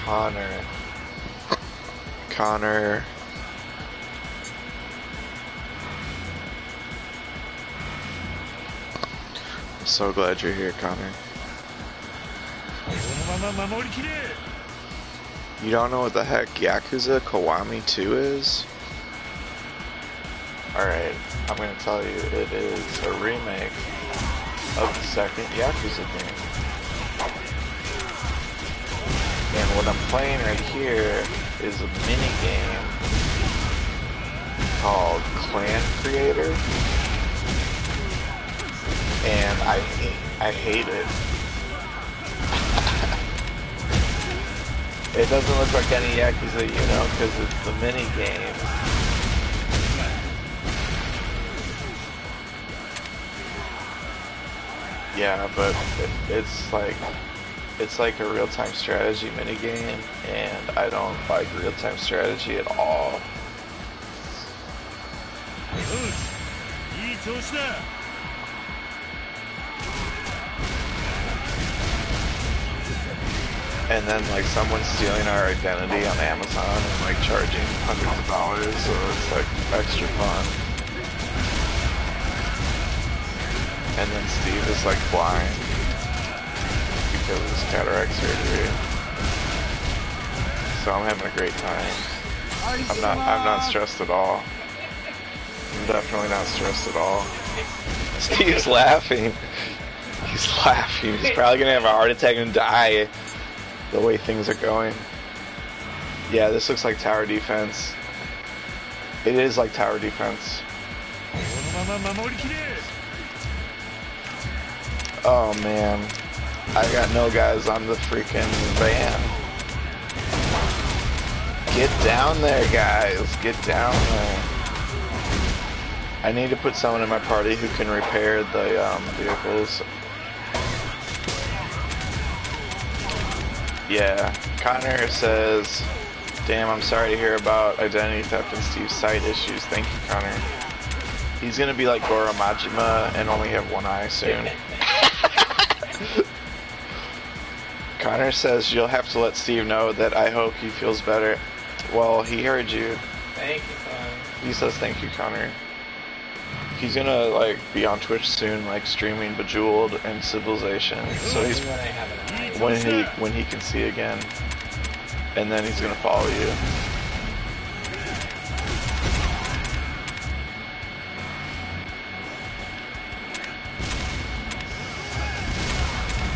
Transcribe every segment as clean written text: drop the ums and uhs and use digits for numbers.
Connor. Connor. I'm so glad you're here, Connor. You don't know what the heck Yakuza Kiwami 2 is? Alright, I'm gonna tell you, it is a remake of the second Yakuza game. And what I'm playing right here is a mini game called Clan Creator. And I hate it. It doesn't look like any Yakuza, you know, because it's the mini game. Yeah, but it's like a real-time strategy mini game, and I don't like real-time strategy at all. And then like someone's stealing our identity on Amazon and like charging hundreds of dollars, so it's like extra fun. And then Steve is like blind because of his cataract surgery. So I'm having a great time. I'm not stressed at all. I'm definitely not stressed at all. Steve's laughing. He's laughing. He's probably gonna have a heart attack and die the way things are going. Yeah, this looks like tower defense. It is like tower defense. Oh man, I got no guys on the freaking van. Get down there, guys. Get down there. I need to put someone in my party who can repair the vehicles. Yeah, Connor says, damn, I'm sorry to hear about identity theft and Steve's sight issues. Thank you, Connor. He's gonna be like Goro Majima and only have one eye soon. Connor says you'll have to let Steve know that I hope he feels better. Well, he heard you. Thank you, Connor. He says thank you, Connor. He's gonna like be on Twitch soon, like streaming Bejeweled and Civilization. So he's when he can see again, and then he's gonna follow you.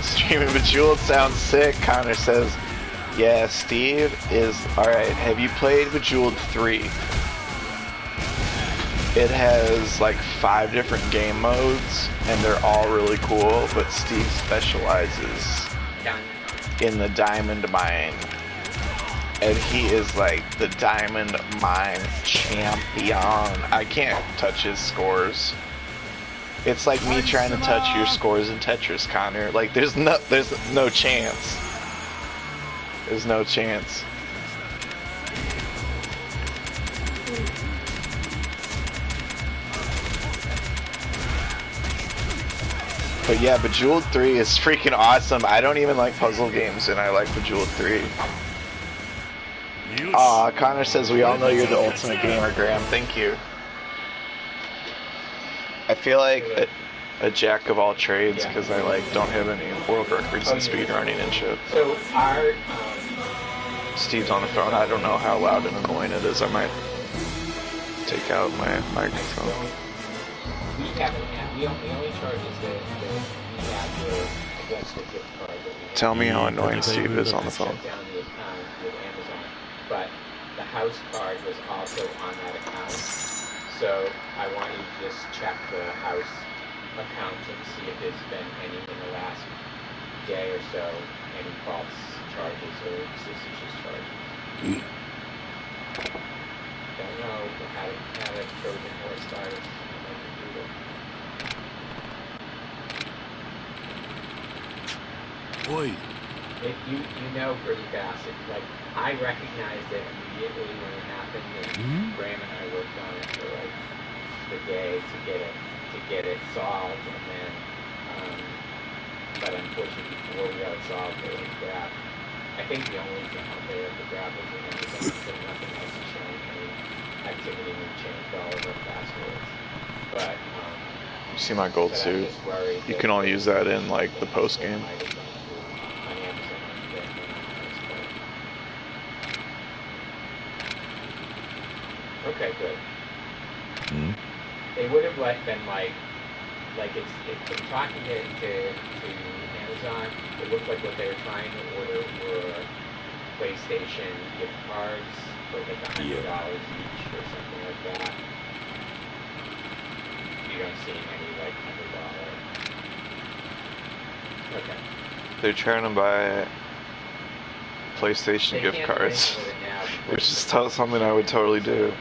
Streaming Bejeweled sounds sick. Connor says, yeah, Steve is alright. Have you played Bejeweled 3? It has like 5 different game modes, and they're all really cool, but Steve specializes in the diamond mine. And he is like the diamond mine champion. I can't touch his scores. It's like me trying to touch your scores in Tetris, Connor. Like there's no chance. There's no chance. But yeah, Bejeweled 3 is freaking awesome. I don't even like puzzle games, and I like Bejeweled 3. Aw, Connor says we all know you're the ultimate gamer, Graham. Thank you. I feel like a jack of all trades because I like don't have any world records in speedrunning and shit. So our Steve's on the phone. I don't know how loud and annoying it is. I might take out my microphone. We only charge is that we have against the gift card that we Tell me how annoying Steve is on the phone. shut down the account with Amazon, but the house card was also on that account. So I want you to just check the house account and see if there's been any in the last day or so, any false charges or suspicious charges. Don't know how to Trojan horse virus. Boy. If you know pretty fast. Like I recognized it immediately when it happened, and Graham and I worked on it for like the day to get it solved, and then but unfortunately before we got it solved, holy crap, I think the only thing out there to grab was the Amazon, so nothing else is showing any activity. We changed all of our passwords. But, You see my gold but I'm suit? just worried You that can all maybe use that in some like the things post that game. might have gone through on Amazon that may not have Okay, good. Hmm? They would have been like it's from talking to Amazon, it looked like what they were trying to order were PlayStation gift cards for like $100 each or something like that. You don't see any like $100. Okay. They're trying to buy PlayStation They gift can't do cards, anything with it now which because is something I would totally do.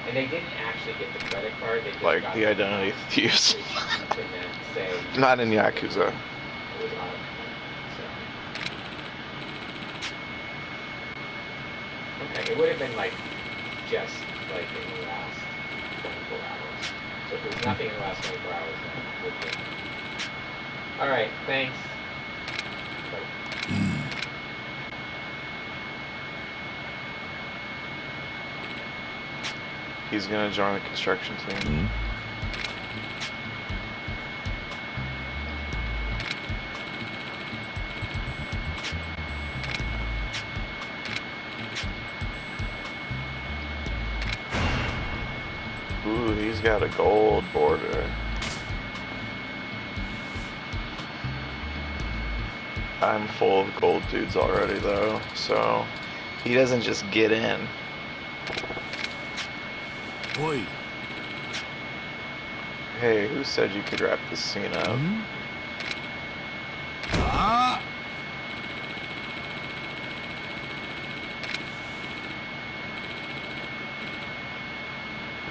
and they didn't actually get the credit card. They just Like got the identity thieves. which you can then say Not in Yakuza. it was on. So. Okay, it would have been like just like in the last 24 hours. So if there's nothing in the last 24 hours, then it would be. All right, thanks. Bye. He's gonna join the construction team. Ooh, he's got a gold border. I'm full of gold dudes already though, so he doesn't just get in. Boy. Hey, who said you could wrap this scene up? Ah!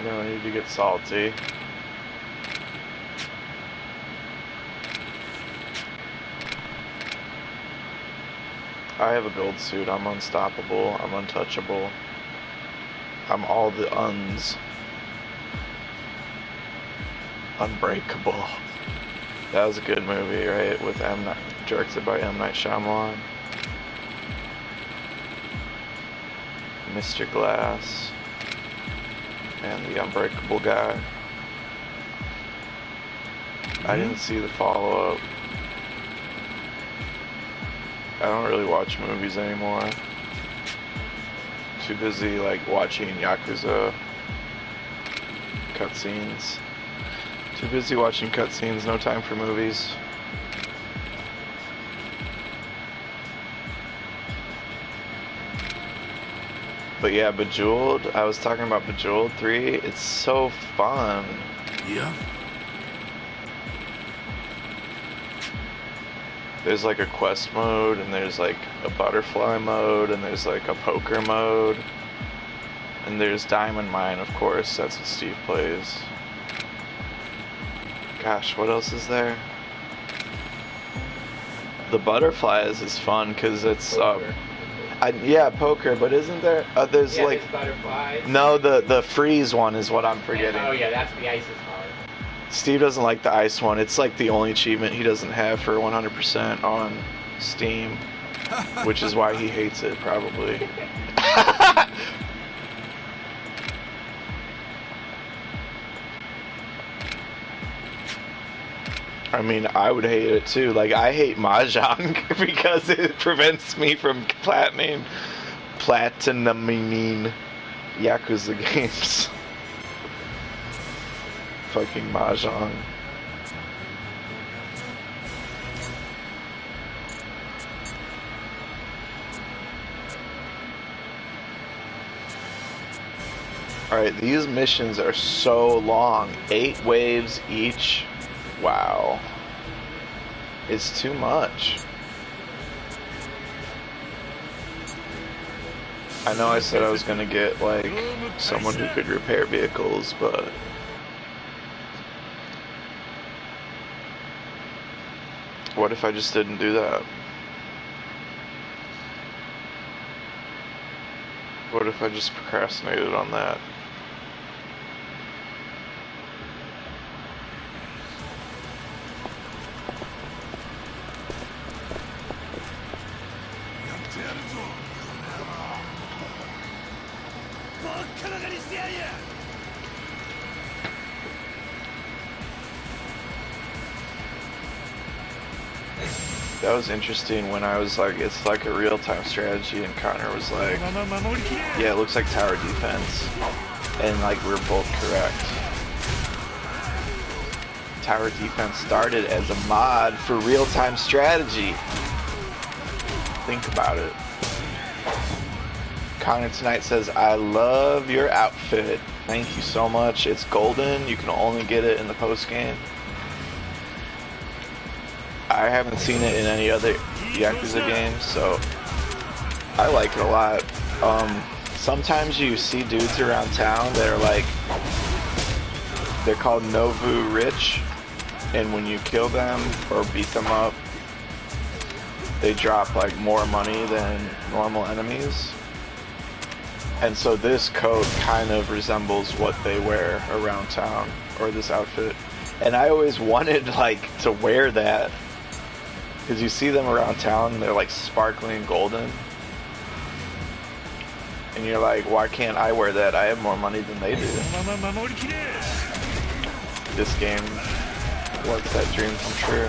No need to get salty. I have a gold suit. I'm unstoppable. I'm untouchable. I'm all the uns. Unbreakable. That was a good movie, right? With directed by M. Night Shyamalan. Mr. Glass. And the Unbreakable guy. I didn't see the follow-up. I don't really watch movies anymore. Too busy like watching Yakuza cutscenes. Too busy watching cutscenes, no time for movies. But yeah, Bejeweled, I was talking about Bejeweled 3, it's so fun. Yeah. There's like a quest mode, and there's like a butterfly mode, and there's like a poker mode. And there's Diamond Mine, of course, that's what Steve plays. Gosh, what else is there? The butterflies is fun because it's yeah, poker, but isn't there there's yeah, like butterflies. No, the freeze one is what I'm forgetting. Oh yeah, that's the ice is hard. Steve doesn't like the ice one. It's like the only achievement he doesn't have for 100% on Steam, which is why he hates it probably. I mean, I would hate it too. Like, I hate Mahjong because it prevents me from platinuming Yakuza games. Fucking Mahjong. Alright, these missions are so long. 8 waves each. Wow. It's too much. I know I said I was gonna get, like, someone who could repair vehicles, but... what if I just didn't do that? What if I just procrastinated on that? That was interesting when I was like, it's like a real-time strategy, and Connor was like, yeah, it looks like tower defense. And like, we're both correct. Tower defense started as a mod for real-time strategy. Think about it. Connor tonight says, I love your outfit. Thank you so much. It's golden. You can only get it in the post-game. I haven't seen it in any other Yakuza games, so I like it a lot. Sometimes you see dudes around town that are like, they're called Novu Rich, and when you kill them or beat them up, they drop like more money than normal enemies. And so this coat kind of resembles what they wear around town, or this outfit. And I always wanted like to wear that, because you see them around town and they're like sparkling golden. And you're like, why can't I wear that? I have more money than they do. This game lets that dream come true.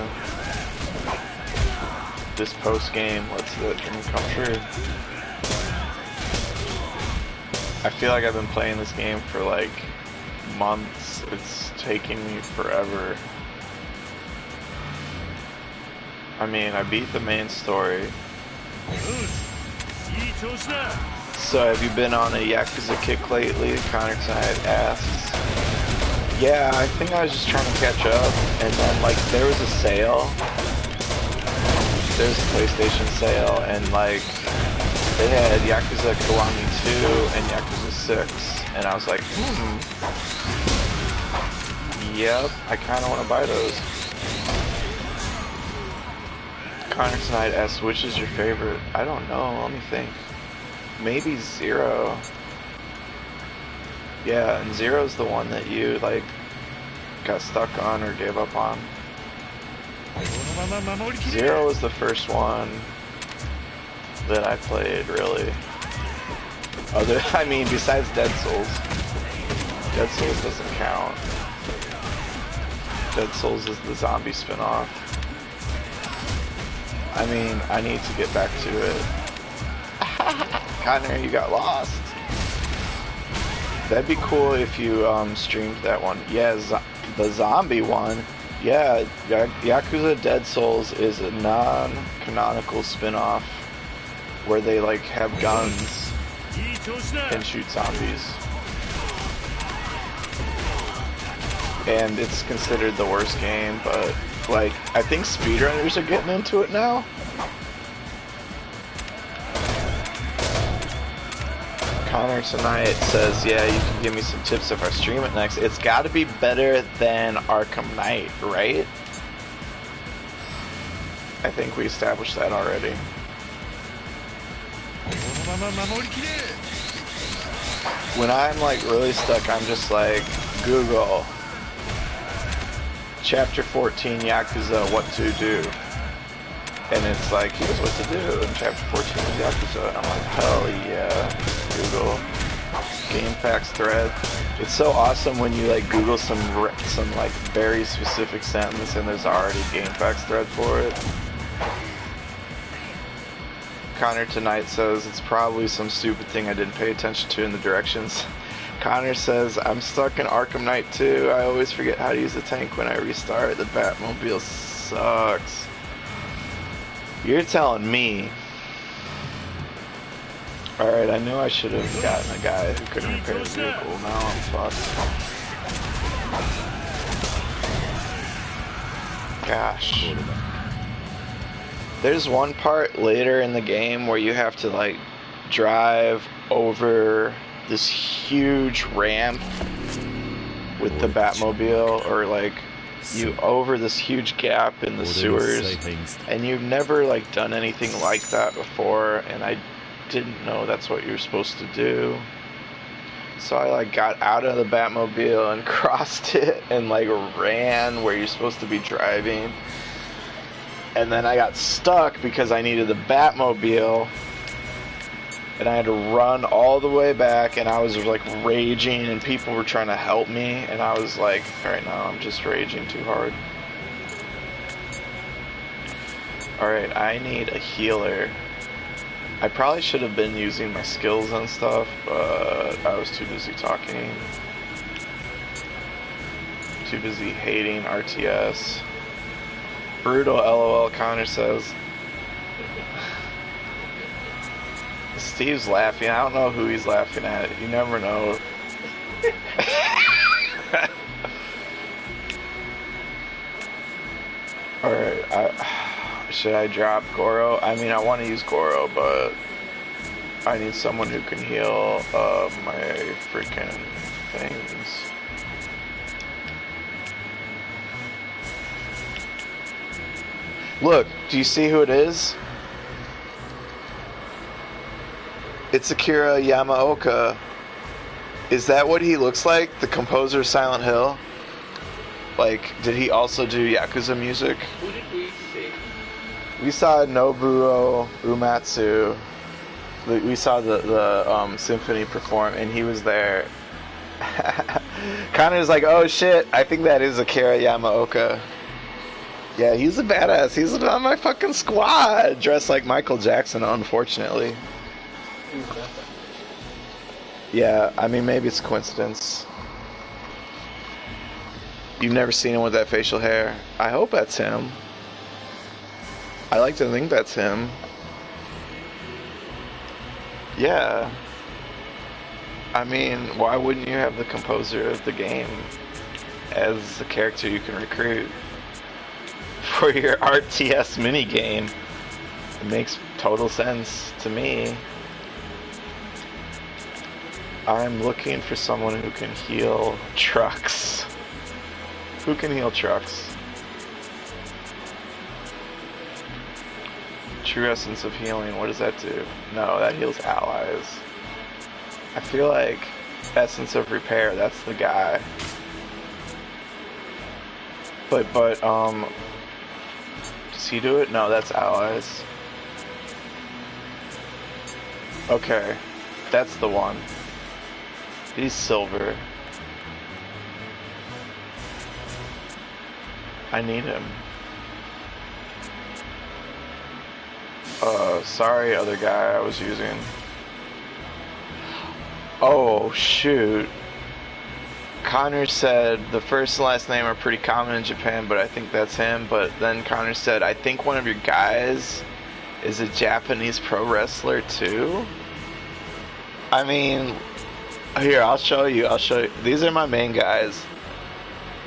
This post game lets that dream come true. I feel like I've been playing this game for like months. It's taking me forever. I mean, I beat the main story. So have you been on a Yakuza kick lately? Connor tonight asks. Yeah, I think I was just trying to catch up, and then like there was a sale. There's a PlayStation sale, and like they had Yakuza Kiwami 2 and Yakuza 6, and I was like, yep, I kind of want to buy those. Connor tonight asks, which is your favorite? I don't know, let me think. Maybe Zero. Yeah, and Zero's the one that you like got stuck on or gave up on. Zero was the first one that I played, really. I mean, besides Dead Souls. Dead Souls doesn't count. Dead Souls is the zombie spin-off. I mean, I need to get back to it. Connor, you got lost. That'd be cool if you streamed that one. Yeah, the zombie one. Yeah, Yakuza Dead Souls is a non-canonical spin-off where they like have guns and shoot zombies. And it's considered the worst game, but like I think speedrunners are getting into it now. Connor tonight says, yeah, you can give me some tips if I stream it next. It's got to be better than Arkham Knight, right? I think we established that already. When I'm like really stuck, I'm just like, Google Chapter 14 Yakuza, what to do. And it's like, here's what to do in Chapter 14 of Yakuza. And I'm like, hell yeah. Google game facts thread. It's so awesome when you like Google some like very specific sentence and there's already game facts thread for it. Connor tonight says it's probably some stupid thing I didn't pay attention to in the directions. Connor says I'm stuck in Arkham Knight 2. I always forget how to use the tank when I restart. The Batmobile sucks. You're telling me. Alright, I knew I should have gotten a guy who could repair the vehicle. Now I'm fucked. Gosh. There's one part later in the game where you have to like drive over this huge ramp with the Batmobile, or like you over this huge gap in the sewers, and you've never like done anything like that before, and I didn't know that's what you were supposed to do. So I like got out of the Batmobile and crossed it and like ran where you're supposed to be driving. And then I got stuck because I needed the Batmobile and I had to run all the way back, and I was like raging, and people were trying to help me, and I was like, alright, now I'm just raging too hard. Alright, I need a healer. I probably should have been using my skills and stuff, but I was too busy talking. Too busy hating RTS. Brutal LOL, Connor says. Steve's laughing. I don't know who he's laughing at. You never know. Alright, should I drop Goro? I mean, I want to use Goro, but I need someone who can heal my freaking things. Look, do you see who it is? It's Akira Yamaoka. Is that what he looks like? The composer of Silent Hill? Like, did he also do Yakuza music? Who did we see? We saw Nobuo Uematsu. We saw the symphony perform, and he was there. Connor's like, oh shit, I think that is Akira Yamaoka. Yeah, he's a badass. He's on my fucking squad. Dressed like Michael Jackson, unfortunately. Yeah, I mean, maybe it's a coincidence. You've never seen him with that facial hair. I hope that's him. I like to think that's him. Yeah. I mean, why wouldn't you have the composer of the game as the character you can recruit for your RTS minigame? It makes total sense to me. I'm looking for someone who can heal trucks. Who can heal trucks? True essence of healing, what does that do? No, that heals allies. I feel like essence of repair, that's the guy. But does he do it? No, that's allies. Okay, that's the one. He's silver. I need him. Sorry, other guy I was using. Oh, shoot. Connor said the first and last name are pretty common in Japan, but I think that's him. But then Connor said, I think one of your guys is a Japanese pro wrestler too. I mean, here, I'll show you. These are my main guys.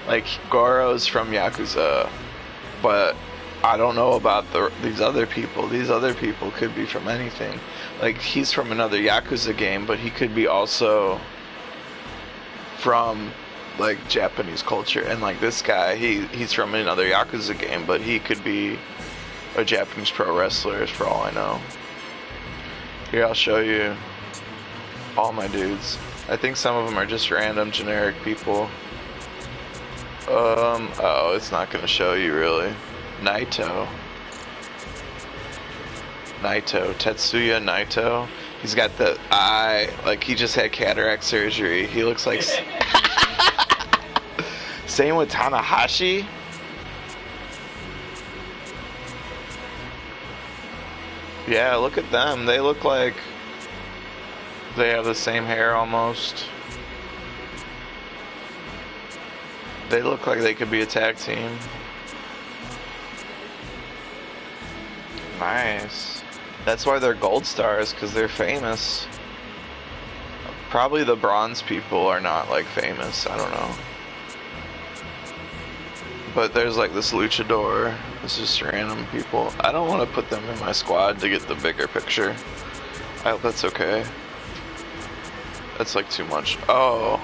Like, Goro's from Yakuza, but I don't know about these other people. These other people could be from anything. Like, he's from another Yakuza game, but he could be also from, like, Japanese culture. And, like, this guy, he's from another Yakuza game, but he could be a Japanese pro wrestler, for all I know. Here, I'll show you all my dudes. I think some of them are just random generic people. Oh, it's not gonna show you really. Naito, Tetsuya Naito. He's got the eye, like he just had cataract surgery. He looks like... Same with Tanahashi. Yeah, look at them. They look like they have the same hair almost. They look like they could be a tag team. Nice. That's why they're gold stars, because they're famous. Probably the bronze people are not, like, famous. I don't know. But there's, like, this luchador. It's just random people. I don't want to put them in my squad to get the bigger picture. I hope that's okay. That's, like, too much. Oh.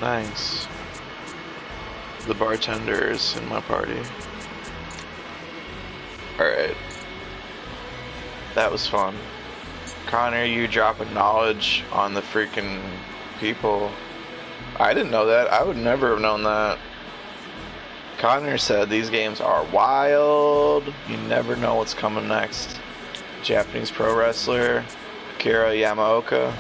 Nice. The bartender is in my party. Alright. That was fun. Connor, you dropping knowledge on the freaking people. I didn't know that. I would never have known that. Connor said these games are wild. You never know what's coming next. Japanese pro wrestler. Akira Yamaoka.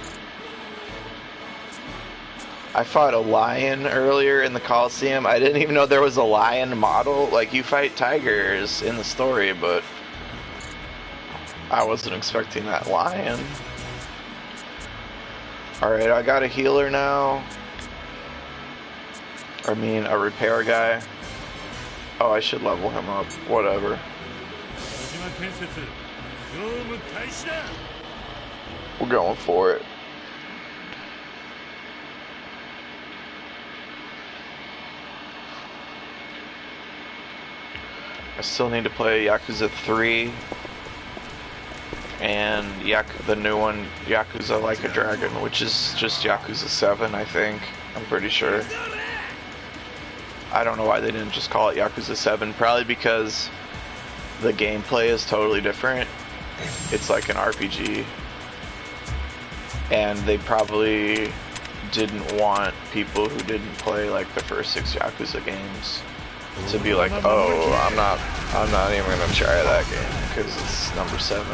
I fought a lion earlier in the Coliseum. I didn't even know there was a lion model. Like, you fight tigers in the story, but I wasn't expecting that lion. Alright, I got a healer now. I mean, a repair guy. Oh, I should level him up. Whatever. We're going for it. I still need to play Yakuza 3 and the new one, Yakuza Like a Dragon, which is just Yakuza 7, I think. I'm pretty sure. I don't know why they didn't just call it Yakuza 7. Probably because the gameplay is totally different. It's like an RPG. And they probably didn't want people who didn't play like the first 6 Yakuza games to be like, oh, I'm not even gonna try that game because it's number 7.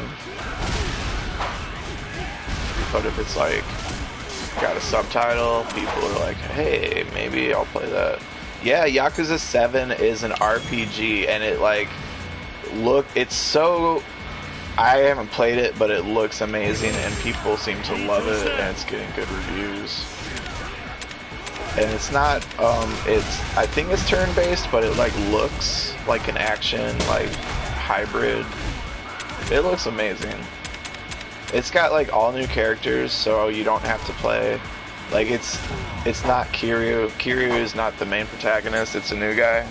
But if it's like got a subtitle, people are like, hey, maybe I'll play that. Yeah, Yakuza 7 is an RPG, and it like it's so, I haven't played it, but it looks amazing and people seem to love it and it's getting good reviews. And it's not, I think it's turn-based, but it like looks like an action, like hybrid. It looks amazing. It's got like all new characters, so you don't have to play, like it's not Kiryu. Kiryu is not the main protagonist, it's a new guy.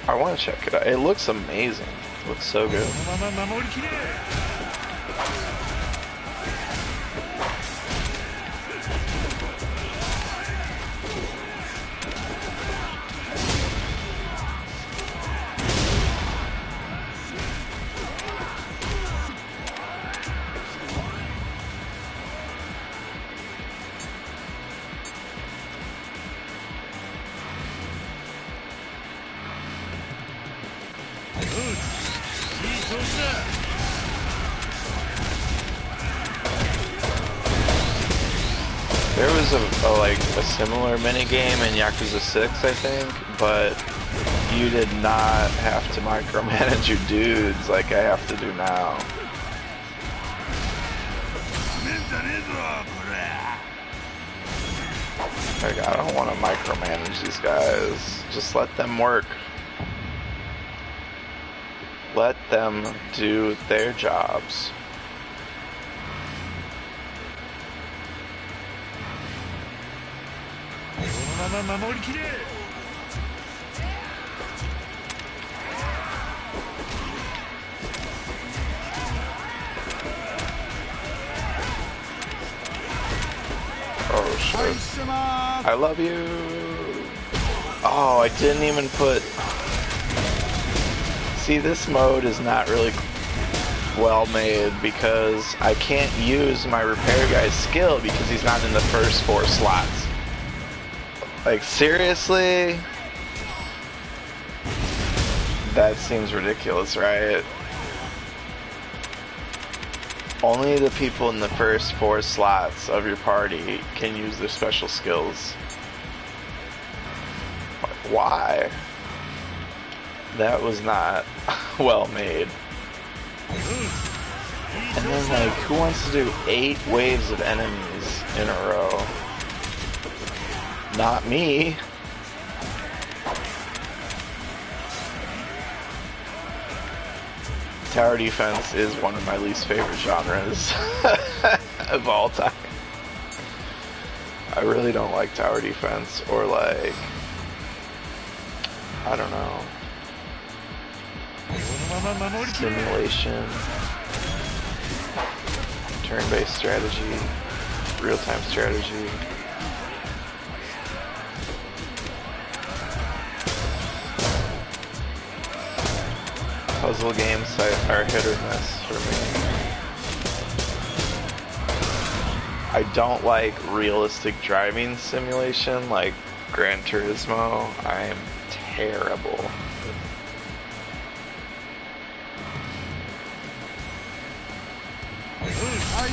I want to check it out. It looks amazing. It looks so good. There was a similar minigame in Yakuza 6, I think, but you did not have to micromanage your dudes like I have to do now. Like, I don't want to micromanage these guys. Just let them work. Let them do their jobs. Oh shit. I love you. Oh, I didn't even put... See, this mode is not really well made because I can't use my repair guy's skill because he's not in the first 4 slots. Like, seriously? That seems ridiculous, right? Only the people in the first 4 slots of your party can use their special skills. Why? That was not well made. And then, like, who wants to do 8 waves of enemies in a row? Not me. Tower defense is one of my least favorite genres of all time. I really don't like tower defense or like, I don't know, simulation, turn-based strategy, real-time strategy. Puzzle games are hit or miss for me. I don't like realistic driving simulation like Gran Turismo. I am terrible. Come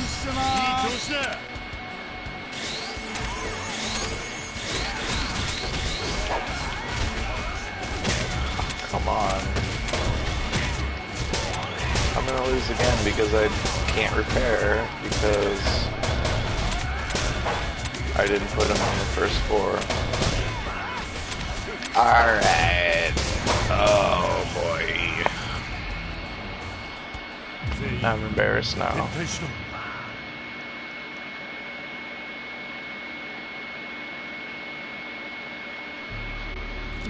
on. I'm gonna lose again because I can't repair because I didn't put him on the first floor. Alright. Oh boy. I'm embarrassed now.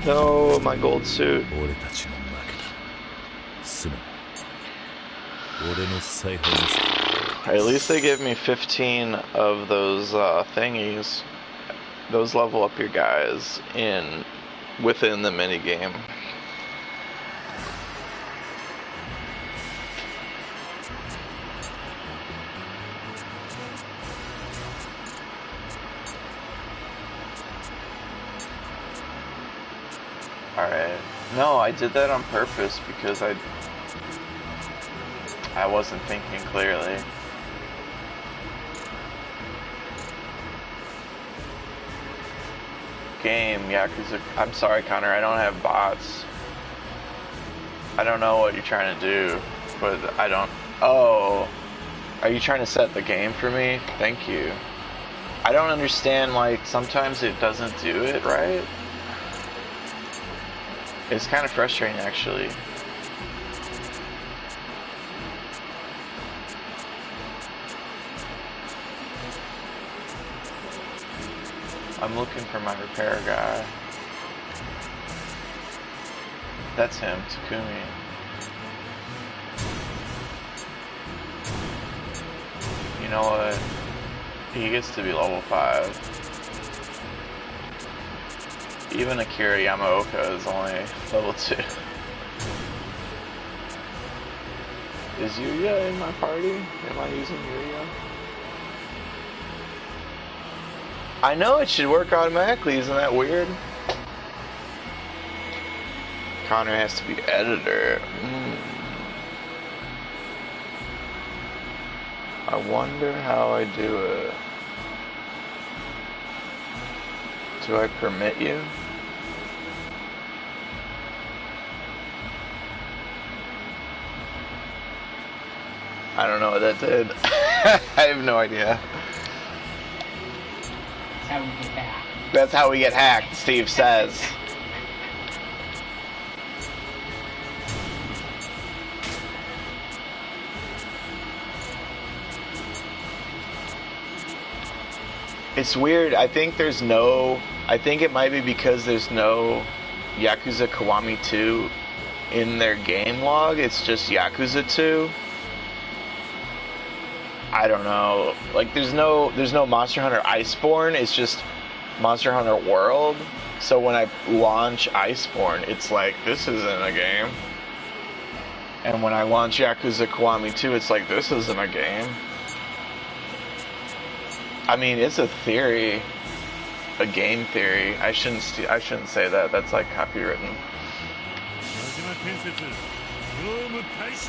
No, my gold suit. At least they give me 15 of those thingies. Those level up your guys within the minigame. Alright. No, I did that on purpose because I wasn't thinking clearly. Game, Yakuza. I'm sorry, Connor, I don't have bots. I don't know what you're trying to do, but I don't. Oh, are you trying to set the game for me? Thank you. I don't understand, like, sometimes it doesn't do it right. It's kind of frustrating, actually. I'm looking for my repair guy. That's him, Takumi. You know what? He gets to be level 5. Even Akira Yamaoka is only level 2. Is Yuya in my party? Am I using Yuya? I know it should work automatically, isn't that weird? Connor has to be editor. I wonder how I do it. Do I permit you? I don't know what that did. I have no idea. That's how we get hacked. That's how we get hacked, Steve says. It's weird. I think there's no... I think it might be because there's no Yakuza Kiwami 2 in their game log. It's just Yakuza 2. I don't know. Like, there's no Monster Hunter Iceborne. It's just Monster Hunter World. So when I launch Iceborne, it's like, this isn't a game. And when I launch Yakuza Kiwami 2, it's like, this isn't a game. I mean, it's a theory, a game theory. I shouldn't say that. That's like copywritten.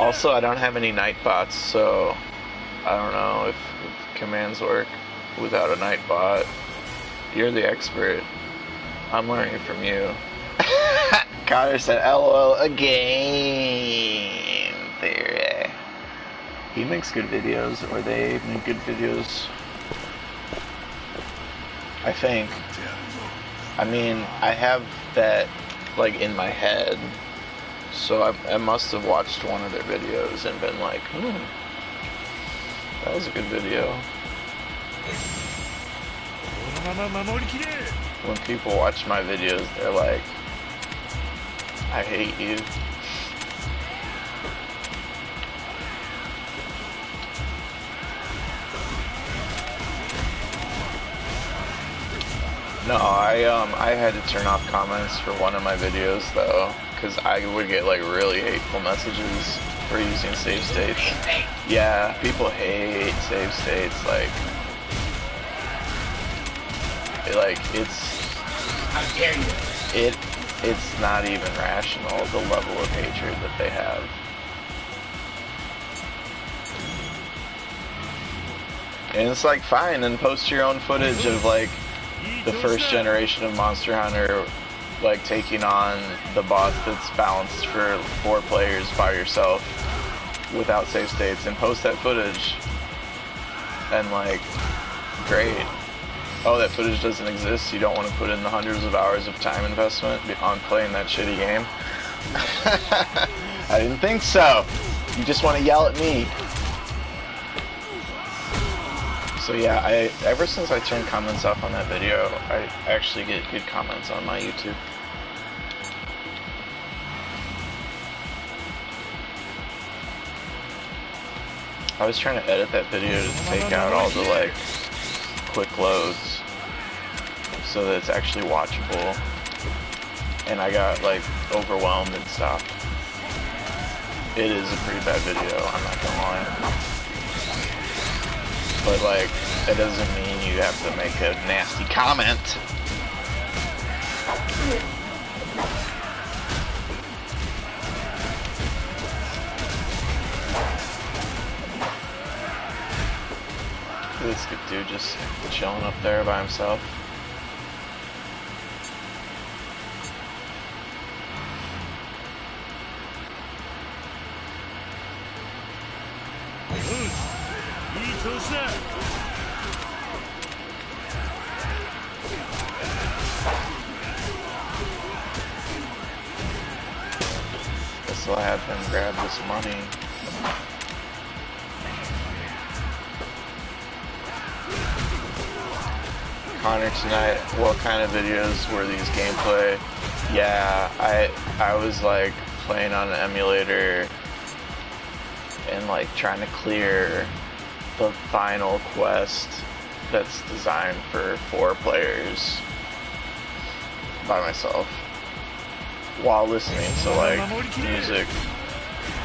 Also, I don't have any night bots, so I don't know if commands work without a night bot. You're the expert. I'm learning from you. Connor said, "LOL, a game theory." He makes good videos, or they make good videos. I think. I mean, I have that, like, in my head. So I must have watched one of their videos and been like, that was a good video. When people watch my videos, they're like, I hate you. No, I had to turn off comments for one of my videos though, because I would get like really hateful messages for using save states. Yeah, people hate save states. It's how dare you? It's not even rational, the level of hatred that they have. And it's like fine, and post your own footage of like the first generation of Monster Hunter, like taking on the boss that's balanced for 4 players by yourself without save states, and post that footage. And like, great. Oh, that footage doesn't exist? You don't want to put in the hundreds of hours of time investment on playing that shitty game? I didn't think so. You just want to yell at me. So yeah, ever since I turned comments off on that video, I actually get good comments on my YouTube. I was trying to edit that video to take out all the like quick loads so that it's actually watchable, and I got like overwhelmed and stopped. It is a pretty bad video, I'm not gonna lie. But like, that doesn't mean you have to make a nasty comment. This good dude just chilling up there by himself. Guess I'll have him grab this money. Connor tonight, what kind of videos were these gameplay? Yeah, I was like playing on an emulator and like trying to clear the final quest that's designed for 4 players by myself while listening to like music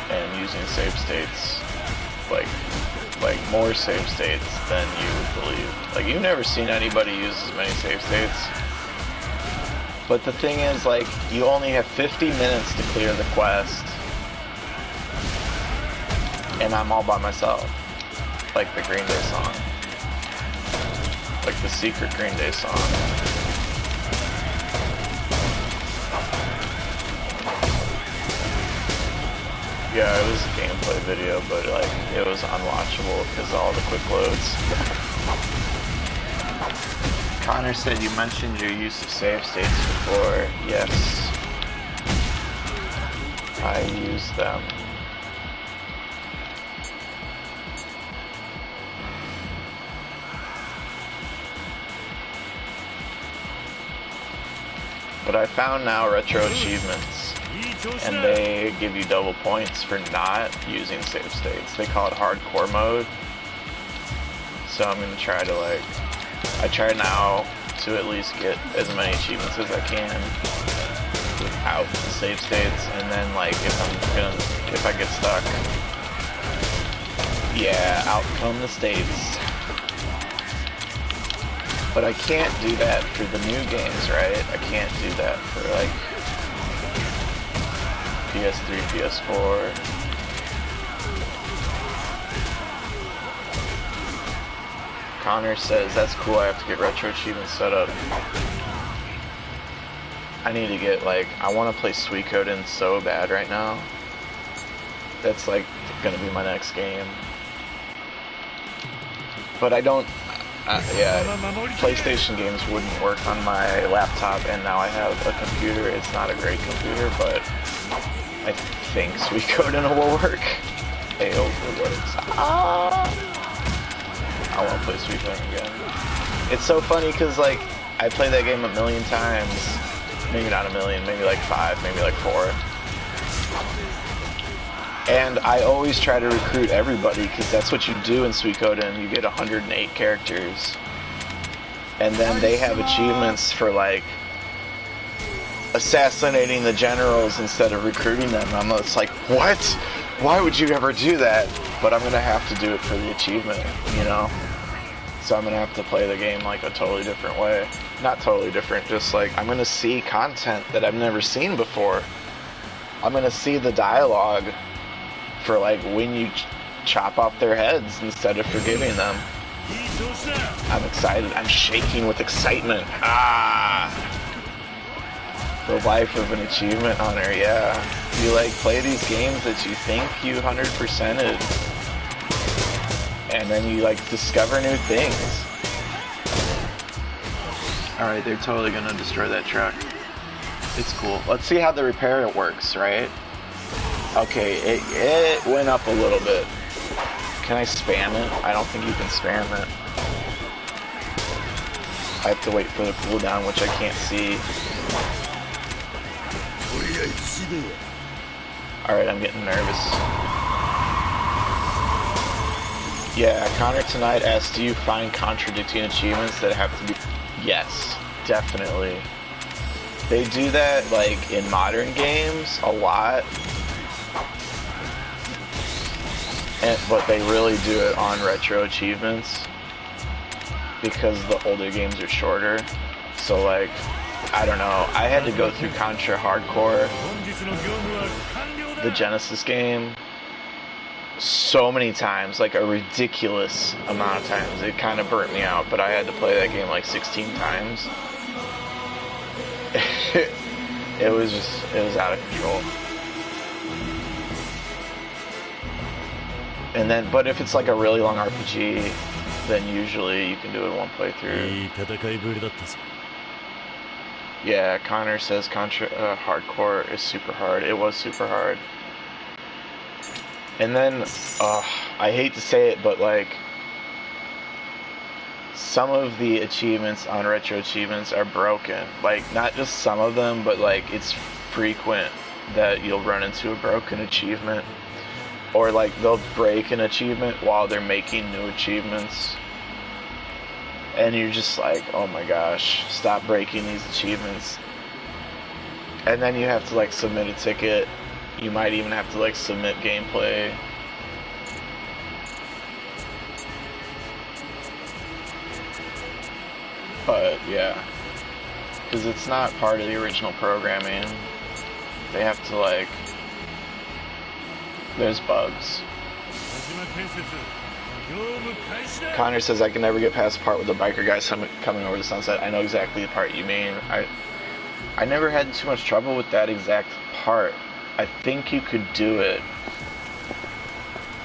and using save states, like more save states than you would believe. Like, you've never seen anybody use as many save states. But the thing is, like, you only have 50 minutes to clear the quest. And I'm all by myself. Like the Green Day song. Like the secret Green Day song. Yeah, it was a gameplay video, but like, it was unwatchable because of all the quick loads. Connor said you mentioned your use of save states before. Yes. I use them. But I found now retro achievements, and they give you double points for not using save states. They call it hardcore mode. So I'm gonna try to like, I try now to at least get as many achievements as I can without the save states, and then like if I get stuck, yeah, out come the states. But I can't do that for the new games, right? I can't do that for like PS3, PS4. Connor says, that's cool, I have to get retro achievements set up. I need to get like, I want to play Suikoden so bad right now. That's like gonna be my next game. But I don't, yeah, PlayStation games wouldn't work on my laptop, and now I have a computer. It's not a great computer, but I think Suikoden will work. I hope it works. I want to play Suikoden again. It's so funny because like, I played that game a million times. Maybe not a million, maybe like 5, maybe like 4. And I always try to recruit everybody, because that's what you do in Suikoden. You get 108 characters. And then they have achievements for, like, assassinating the generals instead of recruiting them. I'm just like, what? Why would you ever do that? But I'm going to have to do it for the achievement, you know? So I'm going to have to play the game, like, a totally different way. Not totally different, just, like, I'm going to see content that I've never seen before. I'm going to see the dialogue for like when you chop off their heads instead of forgiving them. I'm excited. I'm shaking with excitement. Ah! The life of an achievement hunter, yeah. You like play these games that you think you 100%ed, and then you like discover new things. Alright, they're totally gonna destroy that truck. It's cool. Let's see how the repair works, right? Okay, it went up a little bit. Can I spam it? I don't think you can spam it. I have to wait for the cooldown, which I can't see. Alright, I'm getting nervous. Yeah, Connor tonight asked, do you find contradicting achievements that have to be... Yes, definitely. They do that, like, in modern games a lot. But they really do it on retro achievements. Because the older games are shorter. So, like, I don't know. I had to go through Contra Hardcore, the Genesis game, so many times, like a ridiculous amount of times. It kind of burnt me out, but I had to play that game like 16 times. It was out of control. And then, but if it's like a really long RPG, then usually you can do it in one playthrough. Yeah, Connor says Contra Hardcore is super hard. It was super hard. And then, I hate to say it, but like, some of the achievements on retro achievements are broken. Like, not just some of them, but like, it's frequent that you'll run into a broken achievement. Or like, they'll break an achievement while they're making new achievements. And you're just like, oh my gosh, stop breaking these achievements. And then you have to like submit a ticket. You might even have to like submit gameplay. But yeah, because it's not part of the original programming. They have to like, there's bugs. Connor says, I can never get past the part with the biker guys coming over the sunset. I know exactly the part you mean. I never had too much trouble with that exact part. I think you could do it.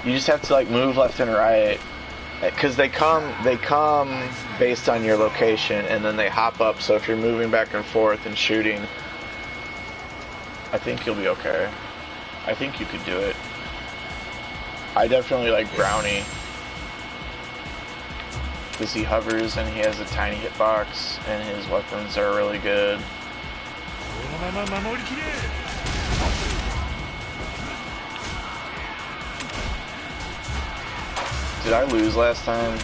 You just have to like move left and right. Because they come based on your location, and then they hop up, so if you're moving back and forth and shooting, I think you'll be okay. I think you could do it. I definitely like Brownie, because he hovers and he has a tiny hitbox, and his weapons are really good. Did I lose last time?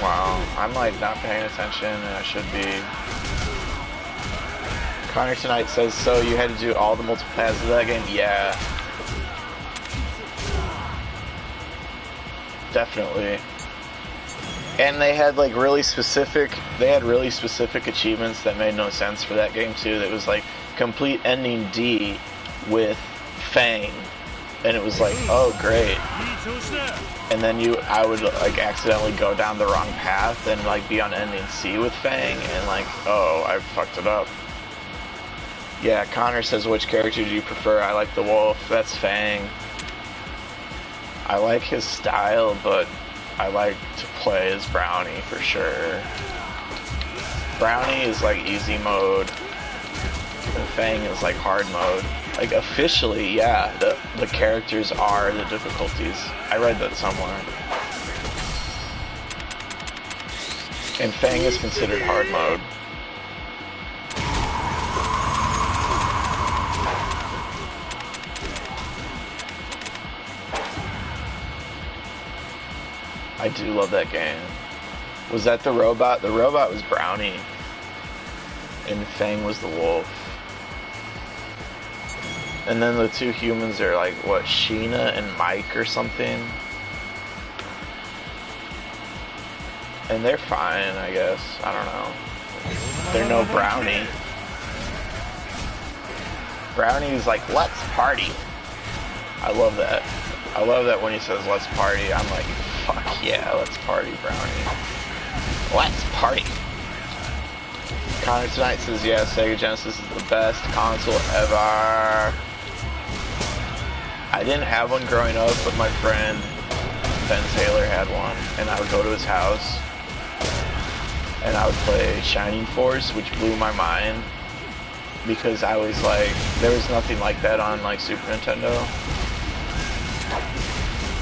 Wow, I'm like not paying attention, and I should be. Connor tonight says, so you had to do all the multiple paths of that game? Yeah. Definitely. And they had like really specific achievements that made no sense for that game too. That was like complete ending D with Fang. And it was like, oh great. And then I would like accidentally go down the wrong path and like be on ending C with Fang, and like, oh, I fucked it up. Yeah, Connor says, which character do you prefer? I like the wolf. That's Fang. I like his style, but I like to play as Brownie for sure. Brownie is like easy mode, and Fang is like hard mode. Like officially, yeah, the characters are the difficulties. I read that somewhere. And Fang is considered hard mode. I do love that game. Was that the robot? The robot was Brownie. And Fang was the wolf. And then the two humans are like, what, Sheena and Mike or something? And they're fine, I guess. I don't know. They're no Brownie. Brownie's like, let's party. I love that. I love that when he says let's party, I'm like, fuck yeah, let's party, Brownie. Let's party. Connor tonight says, yeah, Sega Genesis is the best console ever. I didn't have one growing up, but my friend Ben Taylor had one, and I would go to his house, and I would play Shining Force, which blew my mind, because I was like, there was nothing like that on like Super Nintendo.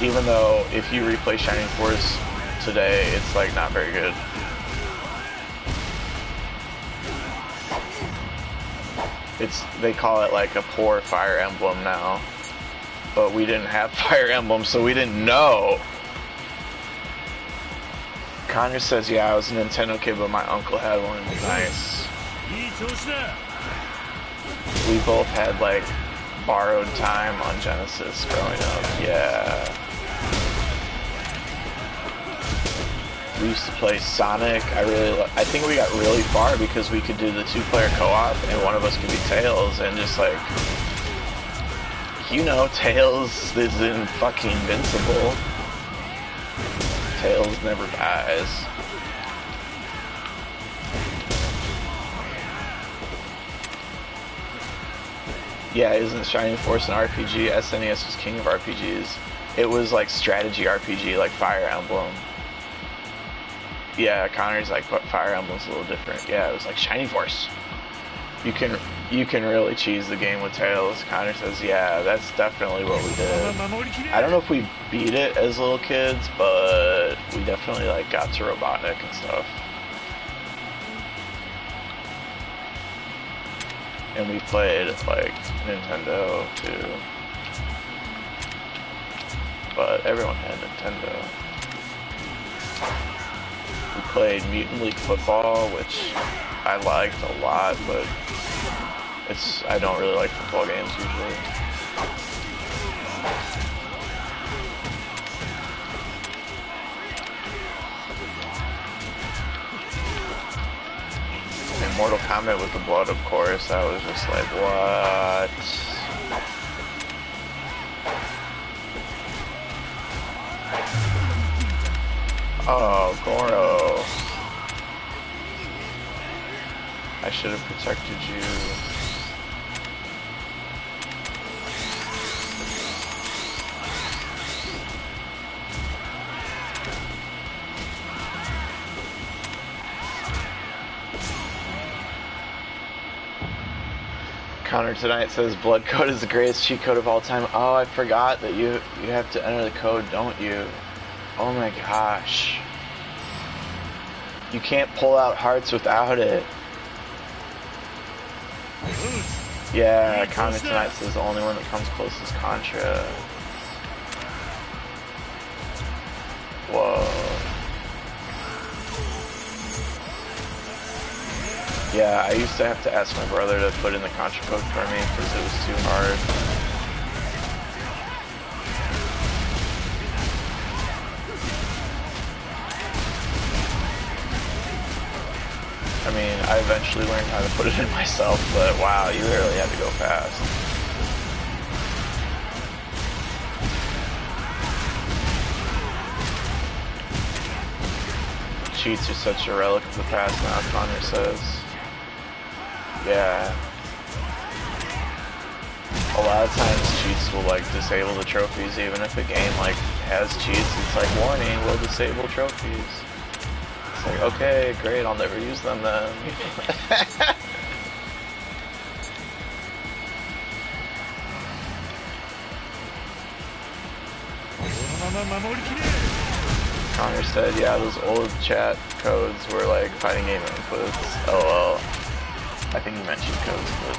Even though if you replay Shining Force today, it's like not very good. They call it like a poor Fire Emblem now, but we didn't have Fire Emblem, so we didn't know. Connor says, yeah, I was a Nintendo kid, but my uncle had one. Nice. We both had like borrowed time on Genesis growing up. Yeah. We used to play Sonic. I think we got really far because we could do the 2-player co-op and one of us could be Tails, and just like, you know, Tails isn't fucking invincible. Tails never dies. Yeah, isn't Shining Force an RPG? SNES was king of RPGs. It was like strategy RPG, like Fire Emblem. Yeah, Connor's like, but Fire Emblem's a little different. Yeah, it was like Shining Force. You can really cheese the game with Tails. Connor says, yeah, that's definitely what we did. I don't know if we beat it as little kids, but we definitely like got to Robotnik and stuff. And we played like Nintendo too. But everyone had Nintendo. We played Mutant League Football, which I liked a lot, but I don't really like football games usually. And Mortal Kombat with the blood, of course, I was just like, what? Oh, Goro. I should have protected you. Connor tonight says blood code is the greatest cheat code of all time. Oh, I forgot that you have to enter the code, don't you? Oh my gosh. You can't pull out hearts without it. Yeah, Connor tonight says the only one that comes close is Contra. Whoa. Yeah, I used to have to ask my brother to put in the Contra code for me because it was too hard. I mean, I eventually learned how to put it in myself, but wow, you really had to go fast. Cheats are such a relic of the past now, Connor says. Yeah. A lot of times cheats will like disable the trophies, even if a game like has cheats, it's like, warning, we'll disable trophies. It's like, okay, great, I'll never use them then. Connor said, yeah, those old chat codes were like fighting game inputs. Oh well. I think you mentioned codes, but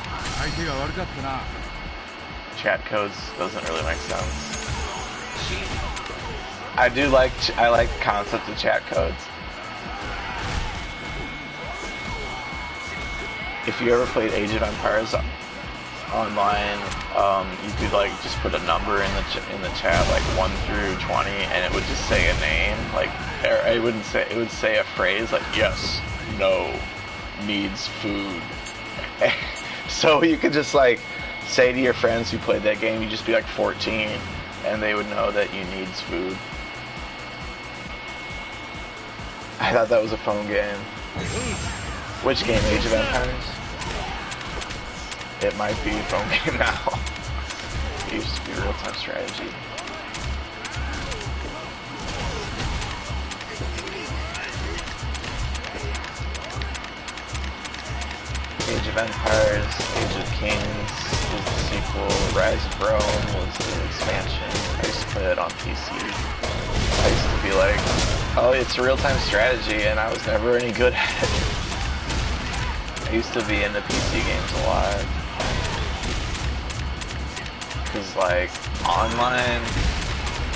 chat codes doesn't really make sense. I like the concept of chat codes. If you ever played Age of Empires online, you could like just put a number in the chat, like 1 through 20, and it would just say a name, like, or it would say a phrase like yes, no, needs food. So you could just like say to your friends who played that game, you just be like 14, and they would know that you needs food. I thought that was a phone game. Which game? Age of Empires? It might be a phone game now. It used to be real-time strategy. Age of Empires, Age of Kings was the sequel, Rise of Rome was the expansion. I used to play that on PC. I used to be like, oh, it's real-time strategy, and I was never any good at it. I used to be into PC games a lot. Because, like, online,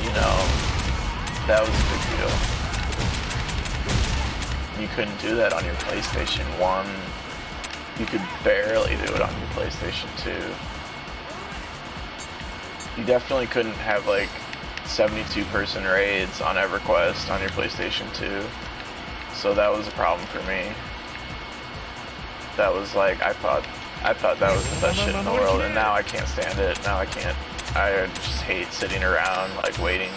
you know, that was a big deal. You couldn't do that on your PlayStation 1. You could barely do it on your PlayStation 2. You definitely couldn't have like 72-person raids on EverQuest on your PlayStation 2. So that was a problem for me. That was like, I thought that was the best shit in the world, and now I can't stand it. Now I can't. I just hate sitting around like waiting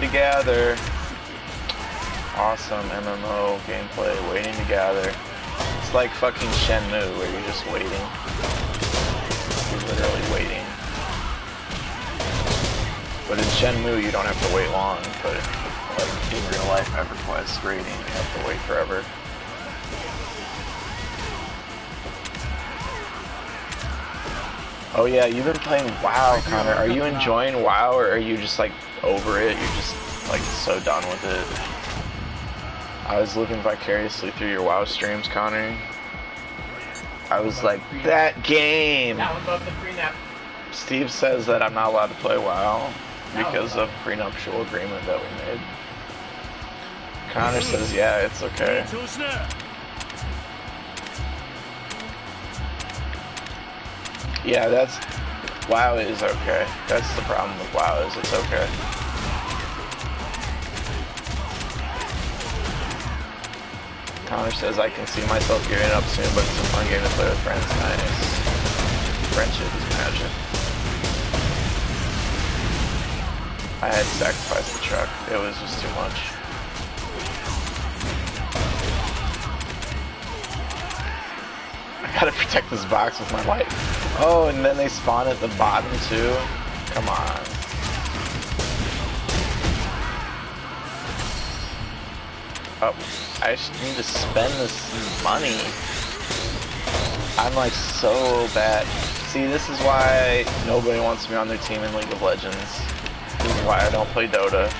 to gather. Awesome MMO gameplay, waiting to gather. It's like fucking Shenmue, where you're just waiting. You're literally waiting. But in Shenmue, you don't have to wait long, but like in real life EverQuest raiding, you have to wait forever. Oh yeah, you've been playing WoW, Connor. Are you enjoying WoW, or are you just like over it? You're just like so done with it? I was living vicariously through your WoW streams, Connor. I was like, that game! That one loved the prenup. Steve says that I'm not allowed to play WoW because of prenuptial agreement that we made. Connor says, yeah, it's okay. Yeah, WoW is okay. That's the problem with WoW, is it's okay. Connor says, I can see myself giving up soon, but it's a fun game to play with friends. Nice. Friendship is magic. I had to sacrifice the truck. It was just too much. I gotta protect this box with my life. Oh, and then they spawn at the bottom too? Come on. Oh, I just need to spend this money. I'm like so bad. See, this is why nobody wants me on their team in League of Legends. This is why I don't play Dota.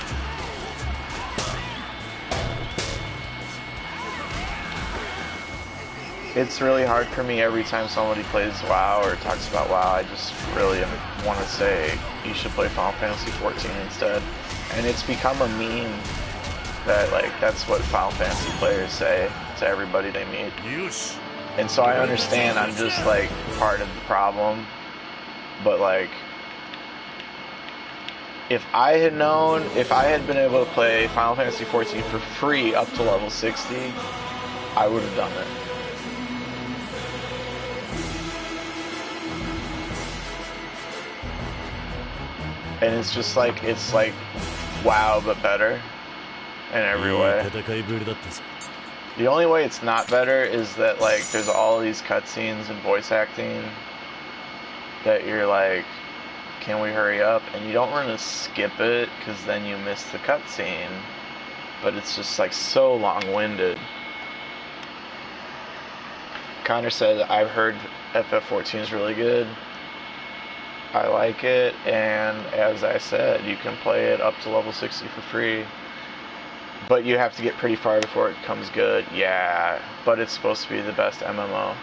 It's really hard for me every time somebody plays WoW or talks about WoW. I just really want to say you should play Final Fantasy 14 instead. And it's become a meme that like that's what Final Fantasy players say to everybody they meet. And so I understand I'm just like part of the problem, but like if I had been able to play Final Fantasy 14 for free up to level 60, I would have done it. And it's just like, it's like WoW but better in every way. The only way it's not better is that like there's all these cutscenes and voice acting that you're like, can we hurry up? And you don't want to skip it because then you miss the cutscene. But it's just like so long-winded. Connor said, I've heard FF14 is really good. I like it, and as I said, you can play it up to level 60 for free. But you have to get pretty far before it becomes good. Yeah, but it's supposed to be the best MMO.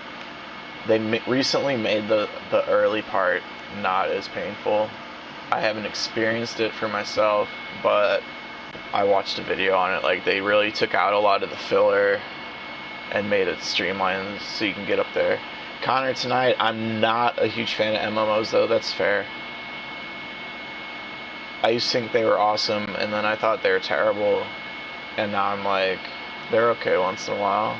They recently made the early part not as painful. I haven't experienced it for myself, but I watched a video on it. Like, they really took out a lot of the filler and made it streamlined so you can get up there. Connor, tonight, I'm not a huge fan of MMOs, though. That's fair. I used to think they were awesome, and then I thought they were terrible. And now I'm like, they're okay once in a while.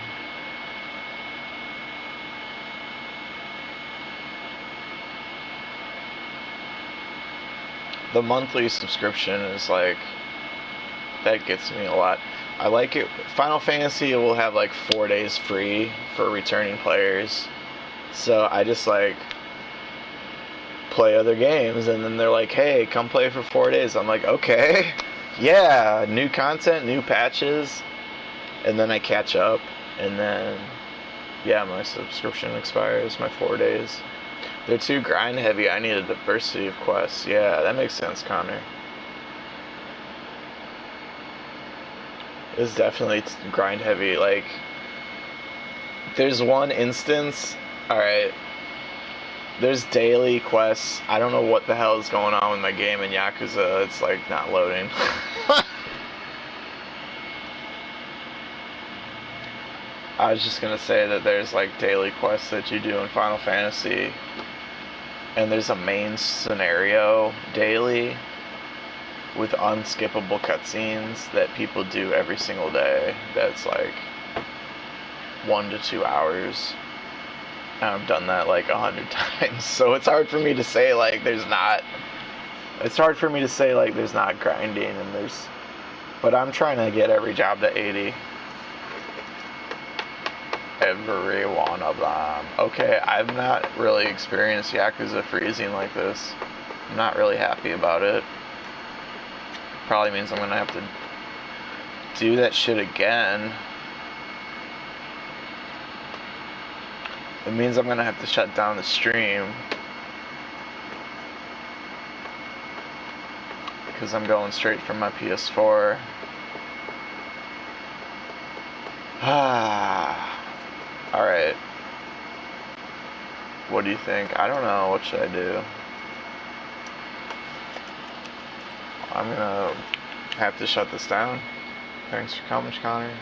the monthly subscription is like, that gets me a lot. I like it. Final Fantasy will have like 4 days free for returning players. So I just like play other games, and then they're like, hey, come play for 4 days. I'm like, okay. Yeah, new content, new patches. And then I catch up, and then yeah, my subscription expires, my 4 days. They're too grind heavy. I need a diversity of quests. Yeah, that makes sense, Connor. It's definitely grind heavy. Like, there's one instance, alright, there's daily quests. I don't know what the hell is going on with my game in Yakuza. It's like not loading. I was just gonna say that there's like daily quests that you do in Final Fantasy, and there's a main scenario daily with unskippable cutscenes that people do every single day. That's like 1 to 2 hours. And I've done that like 100 times. So it's hard for me to say like there's not. It's hard for me to say like there's not grinding and there's. But I'm trying to get every job to 80. Every one of them. Okay, I've not really experienced Yakuza freezing like this. I'm not really happy about it. Probably means I'm gonna have to do that shit again. It means I'm gonna have to shut down the stream because I'm going straight from my PS4. Alright. What do you think? I don't know. What should I do? I'm gonna have to shut this down. Thanks for coming, Connor.